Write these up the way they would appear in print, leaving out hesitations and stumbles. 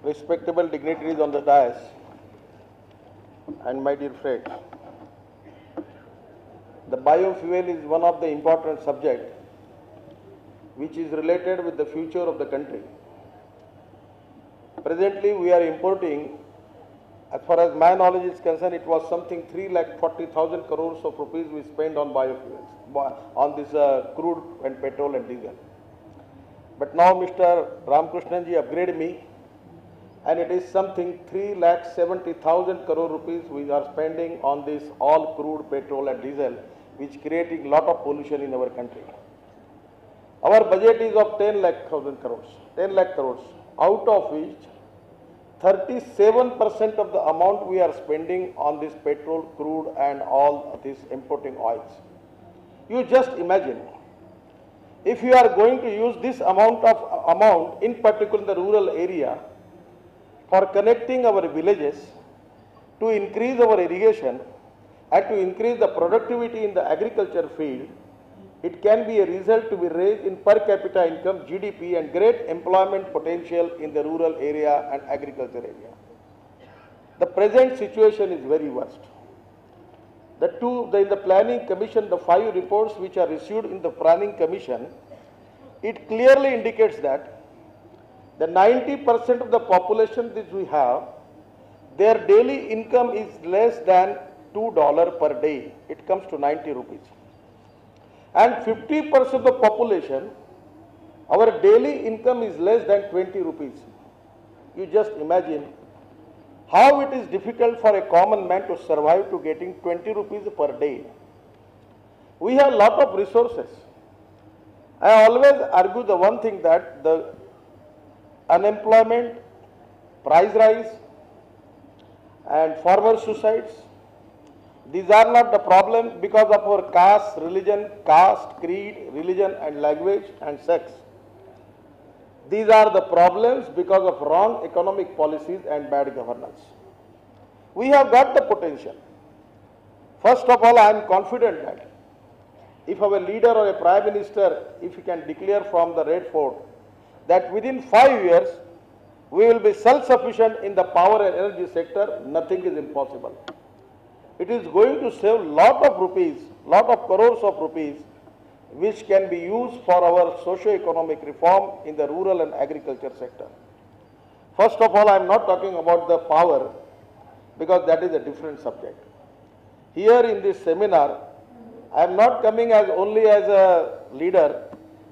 respectable dignitaries on the dais, and my dear friends, the biofuel is one of the important subjects which is related with the future of the country. Presently, we are importing, as far as my knowledge is concerned, it was something 3,40,000 crores of rupees we spent on biofuels, on this crude and petrol and diesel. But now Mr. Ramakrishnan ji upgraded me, and it is something 3,70,000 crore rupees we are spending on this all crude, petrol and diesel, which creating lot of pollution in our country. Our budget is of 10 lakh crores, out of which 37% of the amount we are spending on this petrol, crude and all this importing oils. You just imagine, if you are going to use this amount in particular in the rural area for connecting our villages, to increase our irrigation and to increase the productivity in the agriculture field, it can be a result to be raised in per capita income, GDP, and great employment potential in the rural area and agriculture area. The present situation is very worst. In the planning commission, the 5 reports which are issued in the planning commission, it clearly indicates that the 90% of the population that we have, their daily income is less than $2 per day. It comes to 90 rupees. And 50% of the population, our daily income is less than 20 rupees. You just imagine how it is difficult for a common man to survive to getting 20 rupees per day. We have a lot of resources. I always argue the one thing, that the unemployment, price rise and farmer suicides, these are not the problem because of our caste, creed, religion and language and sex. These are the problems because of wrong economic policies and bad governance. We have got the potential. First of all, I am confident that if our leader or a prime minister, if he can declare from the Red Fort that within 5 years we will be self-sufficient in the power and energy sector, nothing is impossible. It is going to save lot of crores of rupees, which can be used for our socio-economic reform in the rural and agriculture sector. First of all, I am not talking about the power, because that is a different subject. Here in this seminar, I am not coming only as a leader,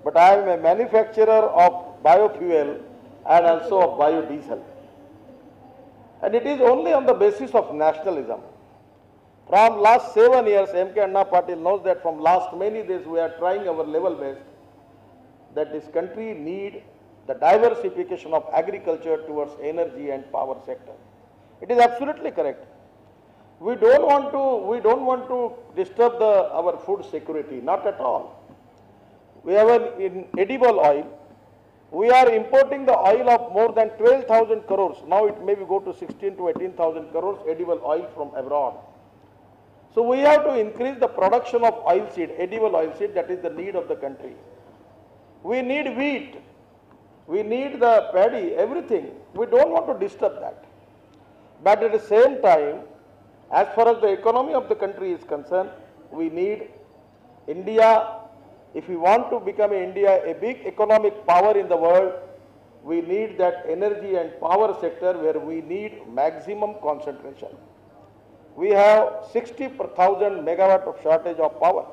but I am a manufacturer of biofuel and also of biodiesel. And it is only on the basis of nationalism. From last 7 years, M.K. Anna Patil knows that from last many days we are trying our level best that this country need the diversification of agriculture towards energy and power sector. It is absolutely correct. We don't want to disturb our food security, not at all. We have an edible oil. We are importing the oil of more than 12,000 crores. Now it may go to 16 to 18,000 crores edible oil from abroad. So we have to increase the production of oilseed, edible oilseed, that is the need of the country. We need wheat, we need the paddy, everything. We don't want to disturb that. But at the same time, as far as the economy of the country is concerned, we need India. If we want to become India a big economic power in the world, we need that energy and power sector where we need maximum concentration. We have 60,000 megawatt of shortage of power.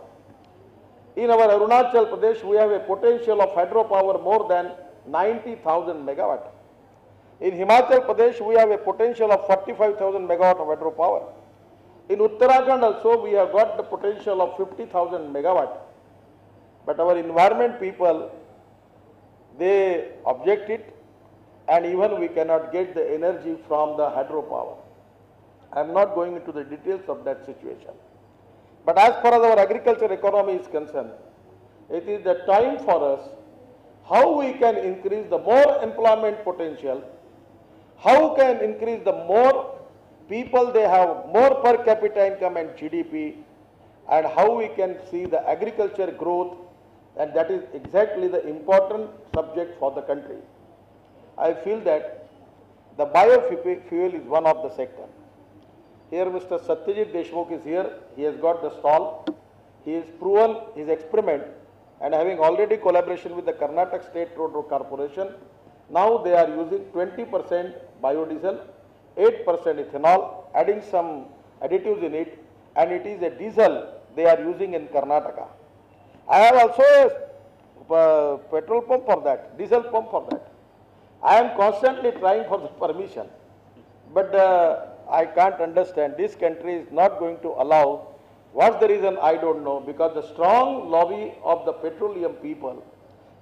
In our Arunachal Pradesh, we have a potential of hydropower more than 90,000 megawatt. In Himachal Pradesh, we have a potential of 45,000 megawatt of hydropower. In Uttarakhand also, we have got the potential of 50,000 megawatt. But our environment people, they object it, and even we cannot get the energy from the hydropower. I am not going into the details of that situation. But as far as our agriculture economy is concerned, it is the time for us how we can increase the more employment potential, how can increase the more people they have more per capita income and GDP, and how we can see the agriculture growth, and that is exactly the important subject for the country. I feel that The biofuel is one of the sector. Here Mr. Satyajit Deshmukh is here. He has got the stall. He has proven his experiment and having already collaboration with the Karnataka State Road Corporation. Now they are using 20% biodiesel, 8% ethanol, adding some additives in it, and it is a diesel they are using in Karnataka. I have also a petrol pump for that, diesel pump for that. I am constantly trying for the permission, but I can't understand. This country is not going to allow. What's the reason? I don't know, because the strong lobby of the petroleum people,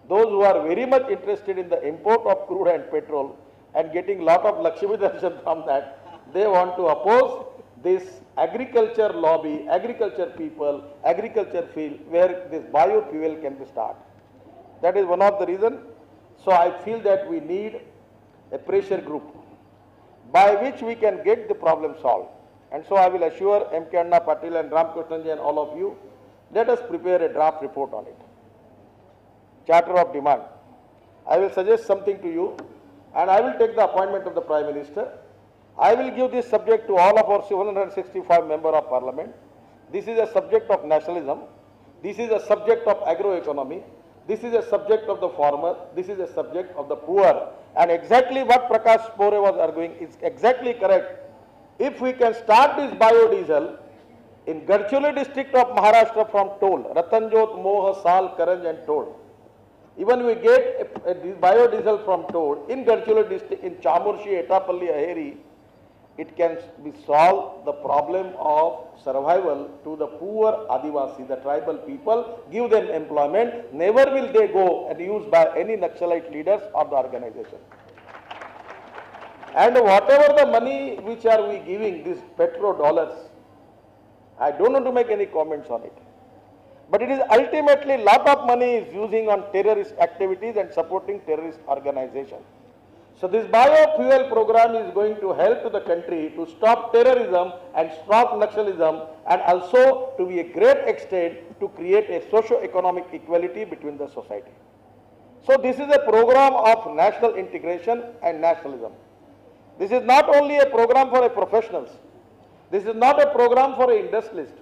those who are very much interested in the import of crude and petrol and getting lot of Lakshmi darshan from that, they want to oppose this agriculture lobby, agriculture people, agriculture field where this biofuel can be started. That is one of the reasons. So I feel that we need a pressure group by which we can get the problem solved. And so I will assure M.K. Anna Patil and Ramkrishnan and all of you, let us prepare a draft report on it. Charter of demand. I will suggest something to you, and I will take the appointment of the Prime Minister. I will give this subject to all of our 765 members of Parliament. This is a subject of nationalism. This is a subject of agroeconomy. This is a subject of the farmer. This is a subject of the poor. And exactly what Prakash Pore was arguing is exactly correct. If we can start this biodiesel in Gadcholi district of Maharashtra from toll, Ratanjot, Moh, Sal, Karanj and toll. Even we get a biodiesel from toll in Gadcholi district, in Chamurshi, Etapalli, Aheri, it can be solved the problem of survival to the poor Adivasi, the tribal people, give them employment. Never will they go and used by any Naxalite leaders or the organization. And whatever the money which are we giving, these petrodollars, I don't want to make any comments on it. But it is ultimately lot of money is using on terrorist activities and supporting terrorist organizations. So this biofuel program is going to help to the country to stop terrorism and stop Naxalism, and also to be a great extent to create a socio-economic equality between the society. So this is a program of national integration and nationalism. This is not only a program for a professionals. This is not a program for an industrialist.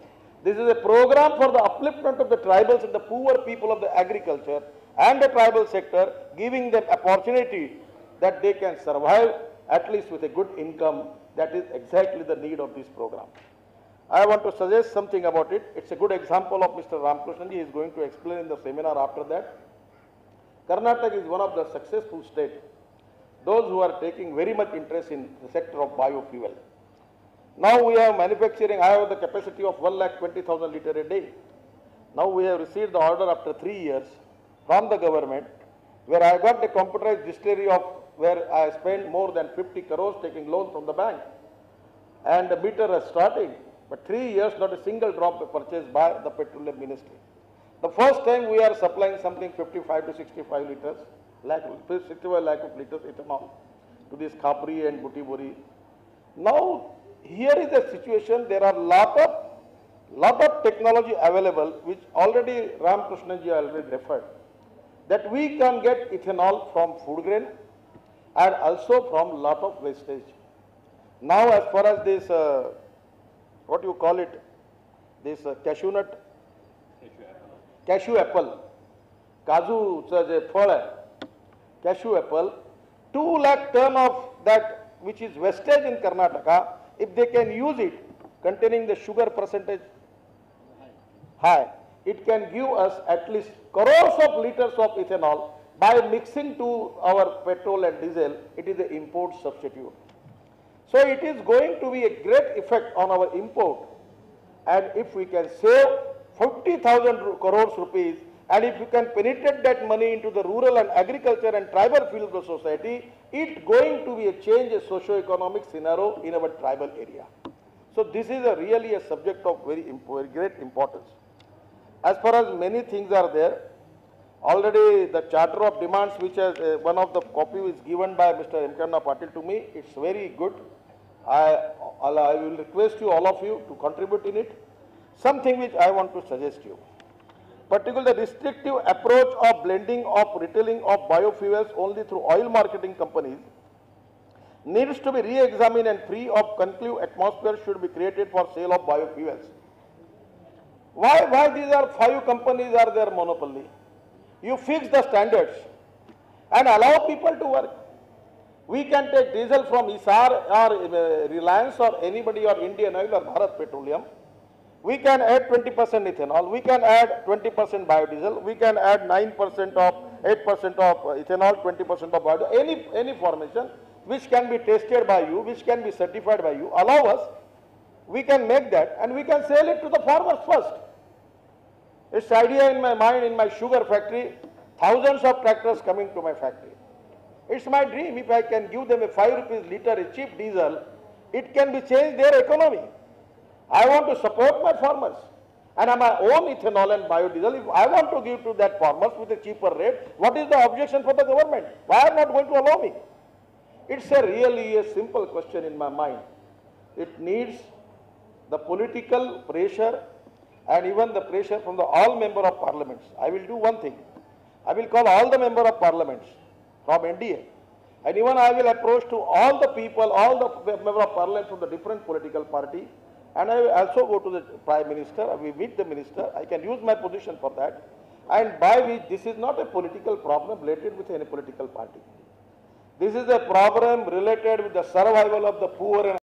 This is a program for the upliftment of the tribals and the poor people of the agriculture and the tribal sector, giving them opportunity that they can survive at least with a good income. That is exactly the need of this program. I want to suggest something about it. It's a good example of Mr. Ramkrishnan. He is going to explain in the seminar after that. Karnataka is one of the successful states, those who are taking very much interest in the sector of biofuel. Now we are manufacturing, I have the capacity of 1,20,000 litres a day. Now we have received the order after 3 years from the government, where I got a computerized distillery of where I spent more than 50 crores taking loans from the bank. And the meter is starting, but 3 years not a single drop purchased by the petroleum ministry. The first time we are supplying something 55 to 65 litres, 65 lakh of litres ethanol to this Khapri and Butibori. Now here is the situation, there are lot of technology available, which already Ramkrishnan ji already referred, that we can get ethanol from food grain and also from lot of wastage. Now as far as this, what you call it, this cashew nut, cashew apple, kaju je phal hai, cashew apple, 2 lakh ton of that which is wastage in Karnataka, if they can use it containing the sugar percentage high, it can give us at least crores of liters of ethanol by mixing to our petrol and diesel. It is an import substitute. So it is going to be a great effect on our import, and if we can save 50,000 crores rupees, and if we can penetrate that money into the rural and agriculture and tribal field of the society, it's going to be a change, a socio-economic scenario in our tribal area. So this is really a subject of very great importance. As far as many things are there, already the Charter of Demands, which has one of the copy is given by Mr. M. K. Patil to me, it's very good. I will request you, all of you, to contribute in it. Something which I want to suggest you, particularly the restrictive approach of blending of retailing of biofuels only through oil marketing companies needs to be re-examined and free of conclusive atmosphere should be created for sale of biofuels. Why these are 5 companies are their monopoly? You fix the standards and allow people to work. We can take diesel from Isar or Reliance or anybody or Indian Oil or Bharat Petroleum. We can add 20% ethanol, we can add 20% biodiesel, we can add 9% of 8% of ethanol, 20% of biodiesel, any formation which can be tested by you, which can be certified by you, allow us, we can make that and we can sell it to the farmers first. It's idea in my mind, in my sugar factory, thousands of tractors coming to my factory. It's my dream, if I can give them a 5 rupees liter, a cheap diesel, it can be changed their economy. I want to support my farmers and my own ethanol and biodiesel. If I want to give to that farmers with a cheaper rate, what is the objection for the government? Why are not going to allow me? It's really a simple question in my mind. It needs the political pressure and even the pressure from all member of parliaments. I will do one thing. I will call all the member of parliaments from NDA. And even I will approach to all the people, all the member of parliament from the different political party. And I will also go to the Prime Minister, I will meet the Minister, I can use my position for that. And by which this is not a political problem related with any political party. This is a problem related with the survival of the poor and